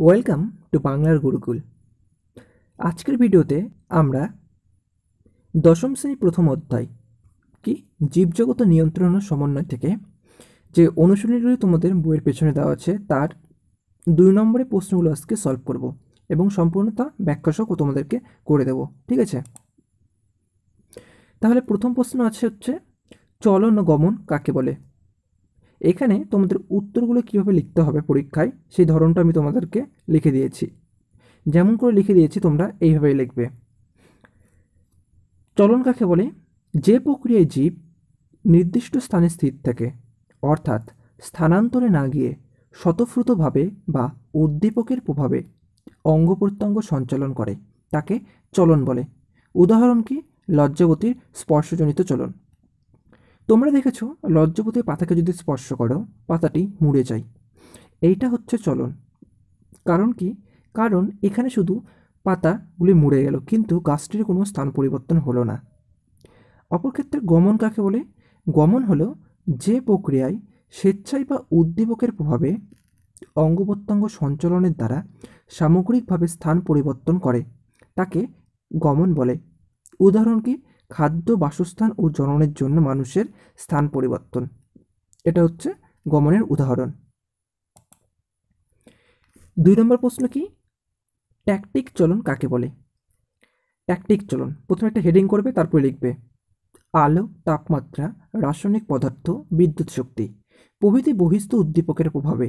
Welcome to বাংলার গুরুকুল। আজকের ভিডিওতে আমরা দশম শ্রেণী প্রথম অধ্যায় কি জীবজগত নিয়ন্ত্রণ ও সমন্বয় থেকে যে অনুশীলনীগুলি তোমাদের বইয়ের পেছনে দেওয়া আছে তার 2 নম্বরের প্রশ্নগুলো আজকে সলভ করব এবং সম্পূর্ণতা ব্যাখ্যা সহ তোমাদেরকে করে দেব। ঠিক আছে, তাহলে প্রথম প্রশ্ন হচ্ছে চলন ও গমন কাকে বলে। এখানে তোমাদের উত্তরগুলো কীভাবে লিখতে হবে পরীক্ষায় সেই ধরনটা আমি তোমাদেরকে লিখে দিয়েছি। যেমন করে লিখে দিয়েছি তোমরা এইভাবেই লিখবে। চলন কাকে বলে? যে প্রক্রিয়ায় জীব নির্দিষ্ট স্থানে স্থির থাকে, অর্থাৎ স্থানান্তরে না গিয়ে স্বতঃস্ফূর্তভাবে বা উদ্দীপকের প্রভাবে অঙ্গ প্রত্যঙ্গ সঞ্চালন করে, তাকে চলন বলে। উদাহরণ কি? লজ্জাবতীর স্পর্শজনিত চলন। তোমরা দেখেছো লজ্জাবতীর পাতাকে যদি স্পর্শ করো পাতাটি মুড়ে যায়, এইটা হচ্ছে চলন। কারণ কি? কারণ এখানে শুধু পাতাগুলি মুড়ে গেল কিন্তু গাছটির কোনো স্থান পরিবর্তন হলো না। অপর ক্ষেত্রে গমন কাকে বলে? গমন হলো যে প্রক্রিয়ায় স্বেচ্ছায় বা উদ্দীপকের প্রভাবে অঙ্গ প্রত্যঙ্গ সঞ্চালনের দ্বারা সামগ্রিকভাবে স্থান পরিবর্তন করে, তাকে গমন বলে। উদাহরণ কি? খাদ্য, বাসস্থান ও জননের জন্য মানুষের স্থান পরিবর্তন। এটা হচ্ছে গমনের উদাহরণ। 2 নম্বর প্রশ্ন কি? ট্যাকটিক চলন কাকে বলে? ট্যাকটিক চলন প্রথমে একটা হেডিং করবে, তারপরে লিখবে আলো, তাপমাত্রা, রাসায়নিক পদার্থ, বিদ্যুৎ শক্তি প্রভৃতি বহিস্থ উদ্দীপকের প্রভাবে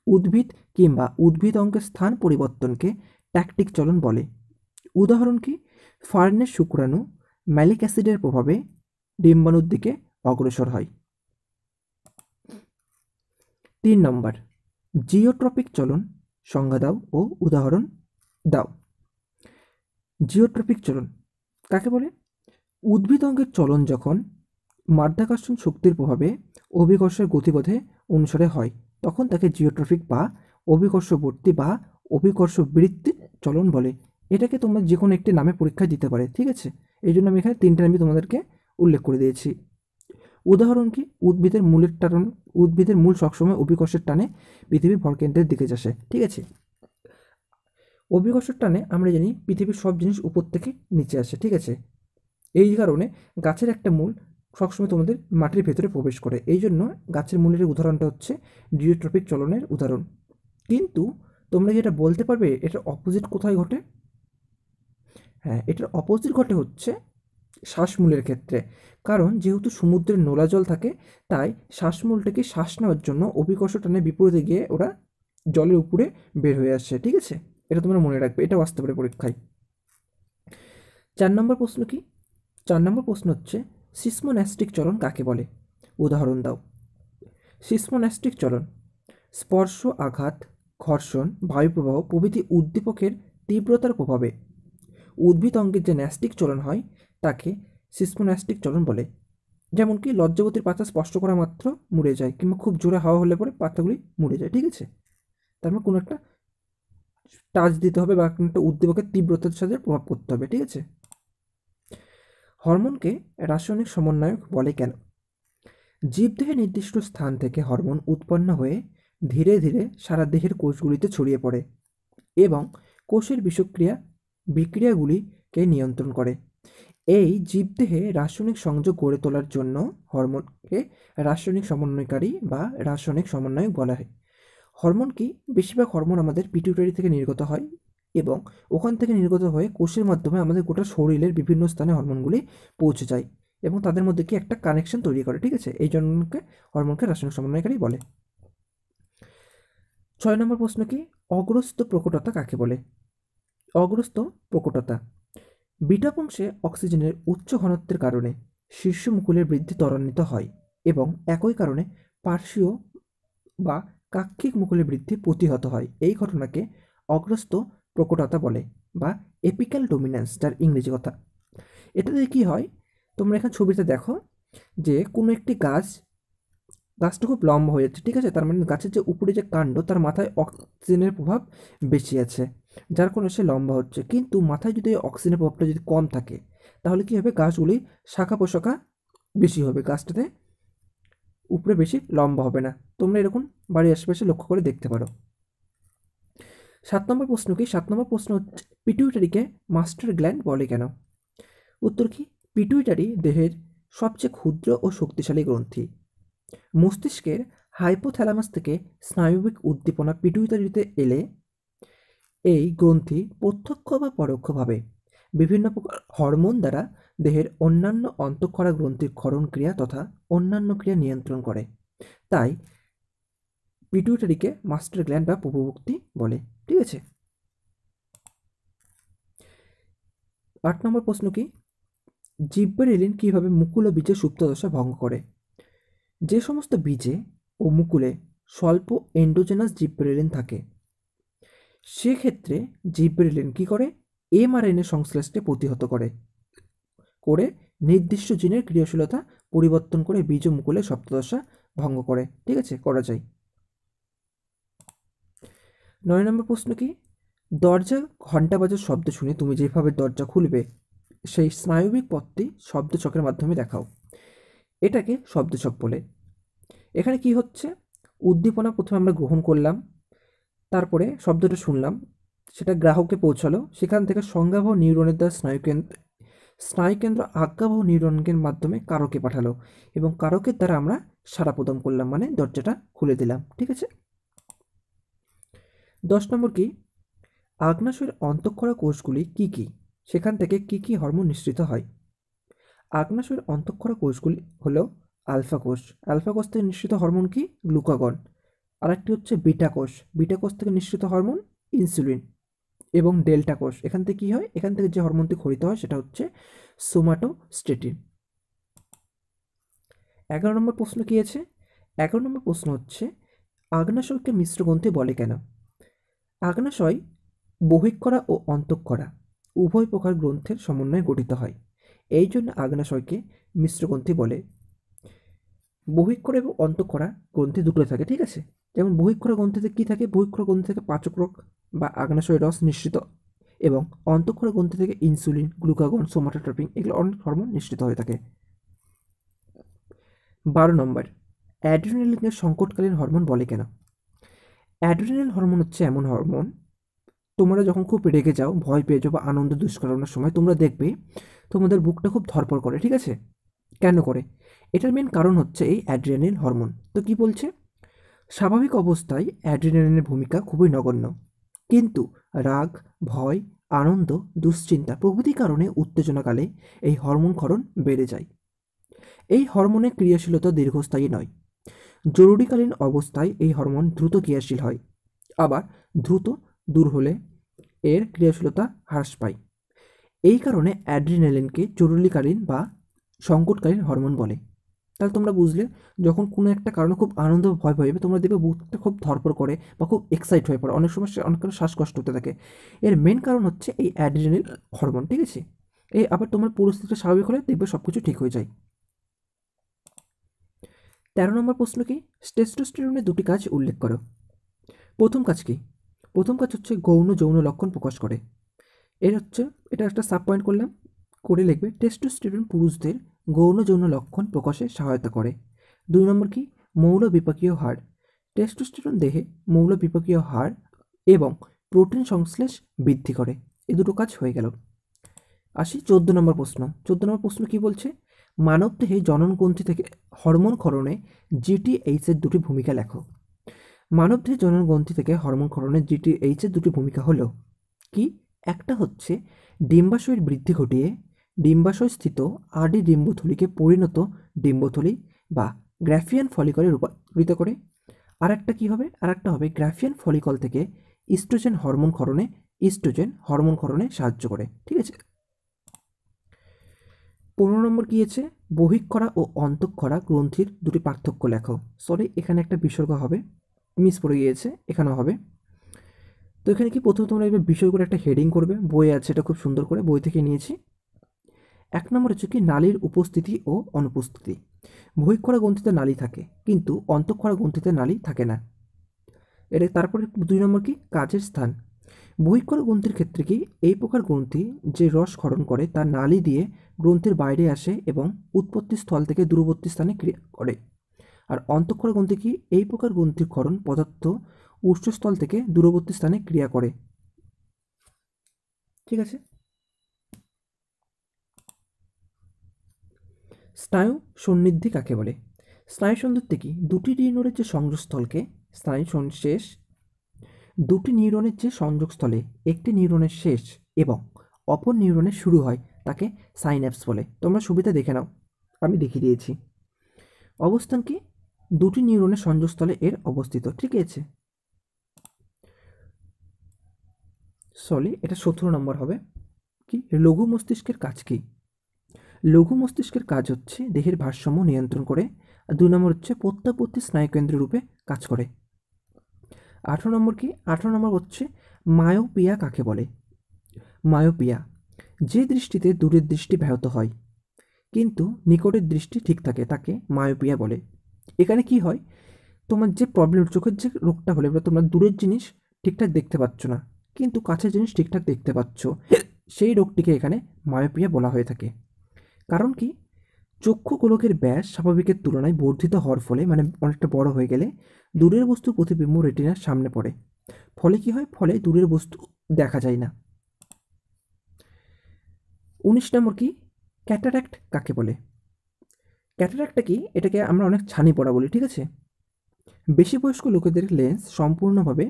উদ্ভিদ কিংবা উদ্ভিদ অঙ্গের স্থান পরিবর্তনকে ট্যাকটিক চলন বলে। উদাহরণ কি? ফার্নের শুক্রাণু ম্যালিক অ্যাসিডের প্রভাবে ডিম্বাণুর দিকে অগ্রসর হয়। 3 নম্বর জিওট্রপিক চলন সংজ্ঞা দাও ও উদাহরণ দাও। জিওট্রপিক চলন কাকে বলে? উদ্ভিদ অঙ্গের চলন যখন মাধ্যাকর্ষণ শক্তির প্রভাবে অভিকর্ষের গতিপথে অনুসারে হয় তখন তাকে জিওট্রপিক বা অভিকর্ষবর্তী বা অভিকর্ষবৃত্তিক চলন বলে। এটাকে তোমরা যে কোনো একটি নামে পরীক্ষায় দিতে পারে। ঠিক আছে, এই জন্য আমি এখানে 3টে নামই তোমাদেরকে উল্লেখ করে দিয়েছি। উদাহরণ কি? উদ্ভিদের মূলের টান, উদ্ভিদের মূল সবসময় অভিকর্ষের টানে পৃথিবীর ভরকেন্দ্রের দিকে যাচ্ছে। ঠিক আছে, অভিকর্ষের টানে আমরা জানি পৃথিবীর সব জিনিস উপর থেকে নিচে আসে। ঠিক আছে, এই কারণে গাছের একটা মূল সবসময় তোমাদের মাটির ভেতরে প্রবেশ করে, এই জন্য গাছের মূলের উদাহরণটা হচ্ছে জিওট্রপিক চলনের উদাহরণ। কিন্তু তোমরা যেটা বলতে পারবে এটার অপোজিট কোথায় ঘটে? হ্যাঁ, এটার অপোজিট ঘটে হচ্ছে শ্বাসমূলের ক্ষেত্রে। কারণ যেহেতু সমুদ্রের নোলা জল থাকে তাই শ্বাসমূলটাকে শ্বাস নেওয়ার জন্য অভিকর্ষ টানে বিপরীতে গিয়ে ওরা জলের উপরে বের হয়ে আসছে। ঠিক আছে, এটা তোমরা মনে রাখবে, এটাও আসতে পারে পরীক্ষায়। 4 নম্বর প্রশ্ন কি? 4 নম্বর প্রশ্ন হচ্ছে সিসমোন্যাস্টিক চলন কাকে বলে? উদাহরণ দাও। সিসমোন্যাস্টিক চলন স্পর্শ, আঘাত, ঘর্ষণ, বায়ুপ্রবাহ প্রভৃতি উদ্দীপকের তীব্রতার প্রভাবে উদ্ভিদ অঙ্গের যে ন্যাস্টিক চলন হয় তাকে সিসমোন্যাস্টিক চলন বলে। যেমন কি লজ্জাবতীর পাতা স্পর্শ করা মাত্র মুড়ে যায়, কিংবা খুব জোরে হাওয়া হলে পরে পাতাগুলি মুড়ে যায়। ঠিক আছে, তার মানে কোনো একটা টাচ দিতে হবে বা একটা উদ্দীপকের তীব্রতার সাথে প্রভাব পড়তে হবে। ঠিক আছে, হরমোনকে রাসায়নিক সমন্বয়ক বলে কেন? জীবদেহে নির্দিষ্ট স্থান থেকে হরমোন উৎপন্ন হয়ে ধীরে ধীরে সারা দেহের কোষগুলিতে ছড়িয়ে পড়ে এবং কোষের বিক্রিয়াগুলিকে নিয়ন্ত্রণ করে। এই জীবদেহে রাসায়নিক সংযোগ গড়ে তোলার জন্য হরমোনকে রাসায়নিক সমন্বয়কারী বা রাসায়নিক সমন্বয়ক বলা হয়। হরমোন কি? বেশিরভাগ হরমোন আমাদের পিটুইটারি থেকে নির্গত হয় এবং ওখান থেকে নির্গত হয়ে কোষের মাধ্যমে আমাদের গোটা শরীরের বিভিন্ন স্থানে হরমোনগুলি পৌঁছে যায় এবং তাদের মধ্যে কি একটা কানেকশন তৈরি করে। ঠিক আছে, এই জন্যকে হরমোনকে রাসায়নিক সমন্বয়কারী বলে। 6 নম্বর প্রশ্ন কি? অগ্রস্ত প্রকটতা কাকে বলে? অগ্রস্ত প্রকটতা বিটা বংশে অক্সিজেনের উচ্চ ঘনত্বের কারণে শীর্ষ মুকুলের বৃদ্ধি ত্বরান্বিত হয় এবং একই কারণে পার্শ্বীয় বা কাক্ষিক মুকুলের বৃদ্ধি প্রতিহত হয়। এই ঘটনাকে অগ্রস্ত প্রকটতা বলে বা এপিক্যাল ডোমিন্যান্স, যার ইংরেজি কথা। এটাতে কি হয় তোমরা এখানে ছবিতে দেখো যে কোনো একটি গাছটা খুব লম্বা হয়ে যাচ্ছে। ঠিক আছে, তার মানে গাছের যে উপরে যে কাণ্ড তার মাথায় অক্সিজেনের প্রভাব বেশি আছে, যার কারণে সে লম্বা হচ্ছে। কিন্তু মাথায় যদি অক্সিজেনের প্রভাবটা যদি কম থাকে তাহলে কি হবে? গাছগুলি শাখা প্রশাখা বেশি হবে, গাছটাতে উপরে বেশি লম্বা হবে না। তোমরা এরকম বাড়ির আশেপাশে লক্ষ্য করে দেখতে পারো। 7 নম্বর প্রশ্ন কি? 7 নম্বর প্রশ্ন হচ্ছে পিটুইটারিকে মাস্টার গ্ল্যান্ড বলে কেন? উত্তর কি? পিটুইটারি দেহের সবচেয়ে ক্ষুদ্র ও শক্তিশালী গ্রন্থি। মস্তিষ্কের হাইপোথ্যালামাস থেকে স্নায়বিক উদ্দীপনা পিটুইটারিতে এলে এই গ্রন্থি প্রত্যক্ষ বা পরোক্ষভাবে বিভিন্ন প্রকার হরমোন দ্বারা দেহের অন্যান্য অন্তঃক্ষরা গ্রন্থির ক্ষরণ ক্রিয়া তথা অন্যান্য ক্রিয়া নিয়ন্ত্রণ করে। তাই পিটুইটারিকে মাস্টার গ্ল্যান্ড বা প্রভুভক্তি বলে। ঠিক আছে। 8 নম্বর প্রশ্ন কি? জিব্বেরেলিন কীভাবে মুকুল ও বীজের সুপ্তদশা ভঙ্গ করে? যে সমস্ত বীজে ও মুকুলে স্বল্প এন্ডোজেনাস জিব্বেরেলিন থাকে সেক্ষেত্রে জিব্বেরেলিন কী করে? এমআরএনএ সংশ্লেষকে প্রতিহত করে নির্দিষ্ট জিনের ক্রিয়াশীলতা পরিবর্তন করে বীজ ও মুকুলের সপ্তদশা ভঙ্গ করে। ঠিক আছে, করা যায়। 9 নম্বর প্রশ্ন কি? দরজা ঘণ্টা বাজার শব্দ শুনে তুমি যেভাবে দরজা খুলবে সেই স্নায়বিক পথটি শব্দচক্রের মাধ্যমে দেখাও। এটাকে শব্দচক বলে। এখানে কি হচ্ছে? উদ্দীপনা প্রথমে আমরা গ্রহণ করলাম, তারপরে শব্দটা শুনলাম, সেটা গ্রাহককে পৌঁছালো, সেখান থেকে সংজ্ঞাবহ নিউরনের দ্বারা স্নায়ুকেন্দ্র আজ্ঞাবহ নিউরনের মাধ্যমে কারকে পাঠালো এবং কারকের দ্বারা আমরা সাড়া প্রদান করলাম, মানে দরজাটা খুলে দিলাম। ঠিক আছে। 10 নম্বর কি? আগ্নাশয়ের অন্তঃক্ষরা কোষগুলি কি কি? সেখান থেকে কি কি হরমোন নিঃসৃত হয়? আগ্নাশয়ের অন্তঃক্ষরা কোষগুলি হলো আলফা কোষ। আলফা কোষ থেকে নিঃসৃত হরমোন কি? গ্লুকাগন। আরেকটি হচ্ছে বিটা কোষ। বিটা কোষ থেকে নিঃসৃত হরমোন ইনসুলিন। এবং ডেল্টা কোষ, এখান থেকে কী হয়? এখান থেকে যে হরমোনটি ক্ষরিত হয় সেটা হচ্ছে সোমাটোস্টেটিন। 11 নম্বর প্রশ্ন কি আছে? 11 নম্বর প্রশ্ন হচ্ছে আগ্নাশয়কে মিশ্র গ্রন্থি বলে কেন? আগ্নাশয় বহিঃক্ষরা ও অন্তঃক্ষরা উভয় প্রকার গ্রন্থের সমন্বয়ে গঠিত হয়, এই জন্য আগ্নাশয়কে মিশ্র গ্রন্থি বলে। বহিঃক্ষরা এবং অন্তঃক্ষরা গ্রন্থি দুটো থাকে। ঠিক আছে। যেমন বহিঃক্ষরা গ্রন্থিতে কী থাকে? বহিঃক্ষরা গ্রন্থি থেকে পাচক বা আগ্নাশয় রস নিঃসৃত এবং অন্তঃক্ষরা গ্রন্থি থেকে ইনসুলিন, গ্লুকাগন, সোমাটোট্রপিন এগুলো অনেক হরমোন নিঃসৃত হয়ে থাকে। 12 নম্বর অ্যাড্রিনালিনকে সংকটকালীন হরমোন বলে কেন? অ্যাড্রিনালিন হরমোন হচ্ছে এমন হরমোন, তোমরা যখন খুব রেগে যাও, ভয় পেয়ে যাও বা আনন্দ দুষ্করণের সময় তোমরা দেখবে তোমাদের বুকটা খুব ধড়ফড় করে। ঠিক আছে। কেন করে? এটার মেন কারণ হচ্ছে এই অ্যাড্রিনালিন হরমোন। তো কি বলছে? স্বাভাবিক অবস্থায় অ্যাড্রিনালিনের ভূমিকা খুবই নগণ্য, কিন্তু রাগ, ভয়, আনন্দ, দুশ্চিন্তা প্রভৃতি কারণে উত্তেজনাকালে এই হরমোন ক্ষরণ বেড়ে যায়। এই হরমোনের ক্রিয়াশীলতা দীর্ঘস্থায়ী নয়। জরুরিকালীন অবস্থায় এই হরমোন দ্রুত ক্রিয়াশীল হয়, আবার দ্রুত দূর হলে এর ক্রিয়াশীলতা হ্রাস পায়। এই কারণে অ্যাড্রিনালিনকে জরুরিকালীন বা সংকটকালীন হরমোন বলে। তাহলে তোমরা বুঝলে, যখন কোনো একটা কারণে খুব আনন্দ ভয় পাইবে তোমরা দেখবে বুকটা খুব ধড়ফড় করে বা খুব এক্সাইট হয়ে পড়ে, অনেক সময় অনেক শ্বাসকষ্ট হতে থাকে। এর মেন কারণ হচ্ছে এই অ্যাড্রিনালিন হরমোন। ঠিক আছে। এই আবার তোমার পরিস্থিতি স্বাভাবিক হলে দেখবে সব কিছু ঠিক হয়ে যায়। 13 নম্বর প্রশ্ন কি? টেস্টোস্টেরনের দুটি কাজ উল্লেখ করো। প্রথম কাজ কি? প্রথম কাজ হচ্ছে গৌণ যৌন লক্ষণ প্রকাশ করে। এটা একটা সাব পয়েন্ট করলাম, করে লিখবে টেস্টোস্টেরন পুরুষদের গৌণ যৌন লক্ষণ প্রকাশে সহায়তা করে। 2 নম্বর কি? মৌল বিপাকীয় হার। টেস্টোস্টেরন দেহে মৌল বিপাকীয় হার এবং প্রোটিন সংশ্লেষ বৃদ্ধি করে। এই দুটো কাজ হয়ে গেল। আসি 14 নম্বর প্রশ্ন। 14 নম্বর প্রশ্ন কি বলছে? মানবদেহে জননগ্রন্থি থেকে হরমোন ক্ষরণে জিটিএইচের দুটি ভূমিকা লেখো। মানবদেহে জননগ্রন্থি থেকে হরমোন ক্ষরণে জিটিএইচের দুটি ভূমিকা হলো কি? একটা হচ্ছে ডিম্বাশয়ের বৃদ্ধি ঘটিয়ে ডিম্বাশয়স্থিত আদি ডিম্বথলিকে পরিণত ডিম্বথলি বা গ্রাফিয়ান ফলিকলে রূপান্তরিত করে। আর একটা কী হবে? আর একটা হবে গ্রাফিয়ান ফলিকল থেকে ইস্ট্রোজেন হরমোন ক্ষরণে সাহায্য করে। ঠিক আছে। 15 নম্বর কী আছে? বহিঃক্ষরা ও অন্তঃক্ষরা গ্রন্থির দুটি পার্থক্য লেখো। সরি, এখানে একটা বিসর্গ হবে, মিস পড়ে গিয়েছে, এখানেও হবে। তো এখানে কি প্রথমে তোমরা এবার বিষয় করে একটা হেডিং করবে, বই আছে, এটা খুব সুন্দর করে বই থেকে নিয়েছি। 1 নম্বর হচ্ছে কি? নালীর উপস্থিতি ও অনুপস্থিতি। বহিঃক্ষরা গ্রন্থিতে নালী থাকে, কিন্তু অন্তঃক্ষরা গ্রন্থিতে নালী থাকে না। এটা তারপরে 2 নম্বর কি? কাজের স্থান। বহিঃক্ষরা গ্রন্থির ক্ষেত্রে কি? এই প্রকার গ্রন্থি যে রস ক্ষরণ করে তা নালী দিয়ে গ্রন্থির বাইরে আসে এবং উৎপত্তি স্থল থেকে দূরবর্তী স্থানে ক্রিয়া করে। আর অন্তঃক্ষরা গ্রন্থি কি? এই প্রকার গ্রন্থির ক্ষরণ পদার্থ উৎসস্থল থেকে দূরবর্তী স্থানে ক্রিয়া করে। ঠিক আছে। স্নায়ু সন্নিধি কাকে বলে? স্নায়ু সন্নিধি কি? দুটি নিউরনের যে সংযোগস্থলকে স্নায়ু শেষ, দুটি নিউরনের যে সংযোগস্থলে একটি নিউরনের শেষ এবং অপর নিউরনের শুরু হয় তাকে সাইন্যাপস বলে। তোমরা সুবিধা দেখে নাও, আমি দেখিয়ে দিয়েছি। অবস্থান কি? দুটি নিউরনের সংযোগস্থলে এর অবস্থিত। ঠিক আছে, এটা 17 নম্বর হবে। কি? লঘু মস্তিষ্কের কাজ কি? লঘু মস্তিষ্কের কাজ হচ্ছে দেহের ভারসাম্য নিয়ন্ত্রণ করে, আর 2 নম্বর হচ্ছে প্রত্যাবর্তী স্নায়ুকেন্দ্র রূপে কাজ করে। 18 নম্বর কি? 18 নম্বর হচ্ছে মায়োপিয়া কাকে বলে? মায়োপিয়া যে দৃষ্টিতে দূরের দৃষ্টি ব্যাহত হয় কিন্তু নিকটের দৃষ্টি ঠিক থাকে তাকে মায়োপিয়া বলে। এখানে কি হয়, তোমার যে প্রবলেম, চোখের যে রোগটা হলে তোমরা দূরের জিনিস ঠিকঠাক দেখতে পাচ্ছ না কিন্তু কাছের জিনিস ঠিকঠাক দেখতে পাচ্ছ, সেই রোগটিকে এখানে মায়োপিয়া বলা হয়ে থাকে। কারণ কি? চক্ষু গোলকের ব্যাস স্বাভাবিকের তুলনায় বর্ধিত হওয়ার ফলে, মানে অনেকটা বড় হয়ে গেলে দূরের বস্তুর প্রতিবিম্ব রেটিনার সামনে পড়ে, ফলে কি হয়, ফলে দূরের বস্তু দেখা যায় না। 19 নম্বর কি? ক্যাটারাক্ট কাকে বলে? ক্যাটারাক্টটা কি? এটাকে আমরা অনেক ছানি পড়া বলি। ঠিক আছে। বেশি বয়স্ক লোকেদের লেন্স সম্পূর্ণভাবে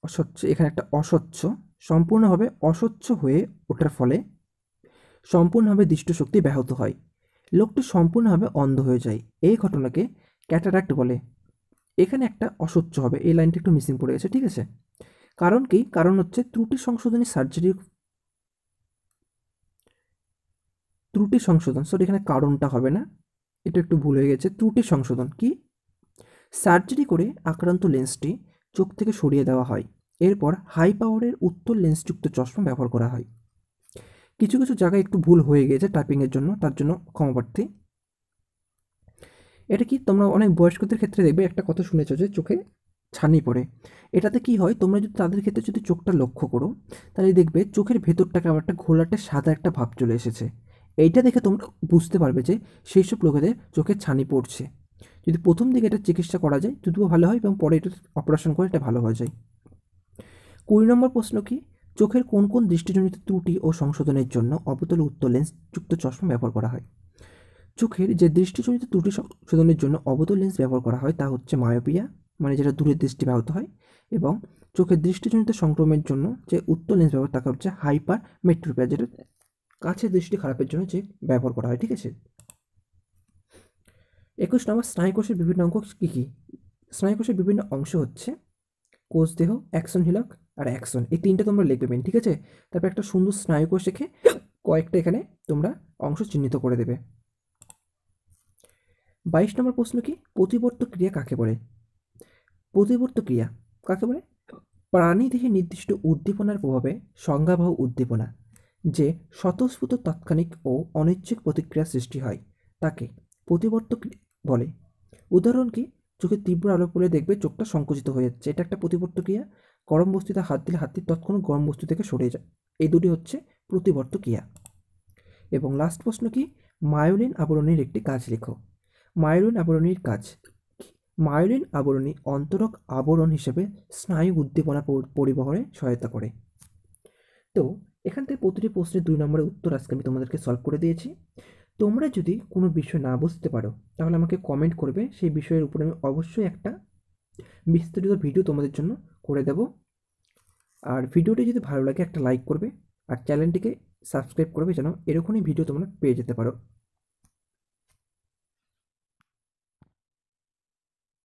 অস্বচ্ছ, এখানে একটা অস্বচ্ছ, সম্পূর্ণভাবে অস্বচ্ছ হয়ে ওঠার ফলে সম্পূর্ণভাবে দৃষ্টিশক্তি ব্যাহত হয়, লোকটি সম্পূর্ণভাবে অন্ধ হয়ে যায়। এই ঘটনাকে ক্যাটারাক্ট বলে। এখানে একটা অস্বচ্ছ হবে, এই লাইনটা একটু মিসিং পড়ে গেছে। ঠিক আছে। কারণ কি? কারণ হচ্ছে ত্রুটি সংশোধন, সরি এখানে কারণটা হবে না, এটা একটু ভুল হয়ে গেছে। ত্রুটি সংশোধন কি? সার্জারি করে আক্রান্ত লেন্সটি চোখ থেকে সরিয়ে দেওয়া হয়, এরপর হাই পাওয়ারের উত্তল লেন্সযুক্ত চশমা ব্যবহার করা হয়। কিছু কিছু জায়গায় একটু ভুল হয়ে গেছে টাইপিংয়ের জন্য, তার জন্য ক্ষমাপ্রার্থী। এটা কি? তোমরা অনেক বয়স্কদের ক্ষেত্রে দেখবে একটা কথা শুনেছো যে চোখে ছানি পড়ে। এটাতে কি হয়, তোমরা যদি তাদের ক্ষেত্রে যদি চোখটা লক্ষ্য করো তাহলে দেখবে চোখের ভেতরটাকে আবার একটা ঘোলাটে সাদা একটা ভাব চলে এসেছে। এইটা দেখে তোমরা বুঝতে পারবে যে সেই সব লোকেদের চোখে ছানি পড়ছে। যদি প্রথম দিকে এটা চিকিৎসা করা যায় যদিও ভালো হয়, এবং পরে এটা অপারেশন করে এটা ভালো হয়ে যায়। 20 নম্বর প্রশ্ন কি? চোখের কোন কোন দৃষ্টিজনিত ত্রুটি ও সংশোধনের জন্য অবতল উত্তল লেন্স যুক্ত চশমা ব্যবহার করা হয়? চোখের যে দৃষ্টিজনিত ত্রুটি সংশোধনের জন্য অবতল লেন্স ব্যবহার করা হয় তা হচ্ছে মায়োপিয়া, মানে যেটা দূরের দৃষ্টি ব্যাহত হয়, এবং চোখের দৃষ্টিজনিত সংক্রমণের জন্য যে উত্তল লেন্স ব্যবহার তাকে হচ্ছে হাইপার মেট্রোপিয়া, যেটা কাছের দৃষ্টি খারাপের জন্য যে ব্যবহার করা হয়। ঠিক আছে। 21 নম্বর স্নায়ুকোষের বিভিন্ন অঙ্গ কী কী? স্নায়ুকোষের বিভিন্ন অংশ হচ্ছে কোষদেহ, অ্যাক্সন হিলক আর অ্যাক্সন, এই তিনটে তোমরা লিখবে মেন। ঠিক আছে। তারপর একটা সুন্দর স্নায়ুকোষ রেখে কয়েকটা এখানে তোমরা অংশ চিহ্নিত করে দেবে। 22 নম্বর প্রশ্ন কি? প্রতিবর্ত ক্রিয়া কাকে বলে? প্রতিবর্ত ক্রিয়া কাকে বলে? প্রাণীদেহে নির্দিষ্ট উদ্দীপনার প্রভাবে সংজ্ঞাবহ উদ্দীপনা যে স্বতঃস্ফূর্ত তাৎক্ষণিক ও অনিচ্ছুক প্রতিক্রিয়া সৃষ্টি হয় তাকে প্রতিবর্ত বলে। উদাহরণ কি? চোখে তীব্র আলো পড়লে দেখবে চোখটা সংকুচিত হয়ে যাচ্ছে, এটা একটা প্রতিবর্ত ক্রিয়া। গরম বস্তুতে হাত দিলে হাতটি তৎক্ষণাৎ গরম বস্তু থেকে সরে যায়, এই দুটি হচ্ছে প্রতিবর্ত ক্রিয়া। এবং লাস্ট প্রশ্ন কি? মায়োলিন আবরণীর একটি কাজ লেখো। মায়োলিন আবরণীর কাজ। মায়োলিন আবরণী অন্তরক আবরণ হিসেবে স্নায়ু উদ্দীপনা পরিবহনে সহায়তা করে। তো এখান থেকে প্রতিটি প্রশ্নের 2 নম্বরের উত্তর আজকে আমি তোমাদেরকে সলভ করে দিয়েছি। তোমরা যদি কোনো বিষয় না বুঝতে পারো তাহলে আমাকে কমেন্ট করবে, সেই বিষয়ের উপরে আমি অবশ্যই একটা বিস্তারিত ভিডিও তোমাদের জন্য করে দেব। আর ভিডিওটি যদি ভালো লাগে একটা লাইক করবে, আর চ্যানেলটিকে সাবস্ক্রাইব করবে যেন এরকমই ভিডিও তোমরা পেয়ে যেতে পারো।